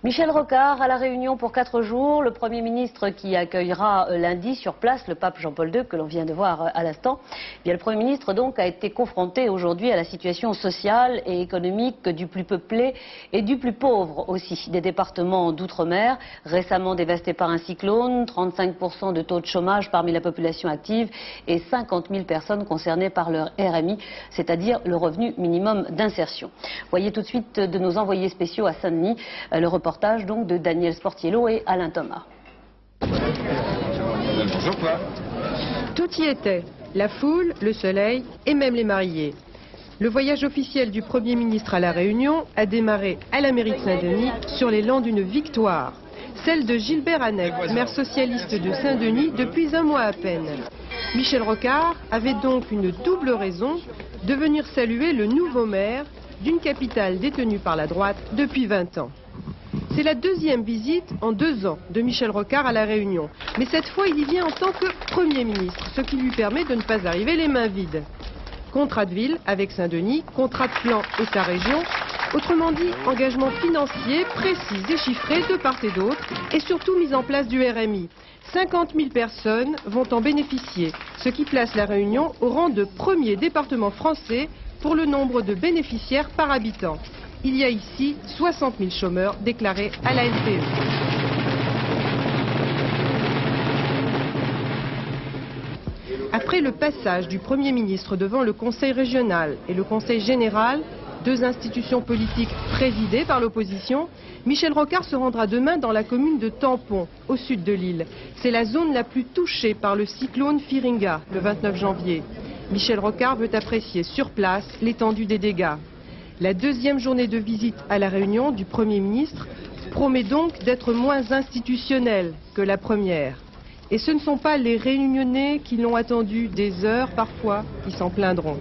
Michel Rocard à La Réunion pour 4 jours. Le Premier ministre qui accueillera lundi sur place le pape Jean-Paul II que l'on vient de voir à l'instant. Le Premier ministre donc a été confronté aujourd'hui à la situation sociale et économique du plus peuplé et du plus pauvre aussi des départements d'outre-mer, récemment dévastés par un cyclone, 35% de taux de chômage parmi la population active et 50 000 personnes concernées par leur RMI, c'est-à-dire le revenu minimum d'insertion. Voyez tout de suite de nos envoyés spéciaux à Saint-Denis, le reportage donc de Daniel Sportiello et Alain Thomas. Tout y était, la foule, le soleil et même les mariés. Le voyage officiel du Premier ministre à La Réunion a démarré à la mairie de Saint-Denis sur l'élan d'une victoire. Celle de Gilbert Annette, maire socialiste de Saint-Denis depuis un mois à peine. Michel Rocard avait donc une double raison de venir saluer le nouveau maire d'une capitale détenue par la droite depuis 20 ans. C'est la deuxième visite en 2 ans de Michel Rocard à La Réunion. Mais cette fois, il y vient en tant que Premier ministre, ce qui lui permet de ne pas arriver les mains vides. Contrat de ville avec Saint-Denis, contrat de plan État région, autrement dit, engagement financier précis et chiffré de part et d'autre, et surtout mise en place du RMI. 50 000 personnes vont en bénéficier, ce qui place La Réunion au rang de premier département français pour le nombre de bénéficiaires par habitant. Il y a ici 60 000 chômeurs déclarés à la LPE. Après le passage du Premier ministre devant le Conseil régional et le Conseil général, 2 institutions politiques présidées par l'opposition, Michel Rocard se rendra demain dans la commune de Tampon, au sud de l'île. C'est la zone la plus touchée par le cyclone Firinga, le 29 janvier. Michel Rocard veut apprécier sur place l'étendue des dégâts. La deuxième journée de visite à La Réunion du Premier ministre promet donc d'être moins institutionnelle que la première. Et ce ne sont pas les Réunionnais qui l'ont attendu des heures parfois qui s'en plaindront.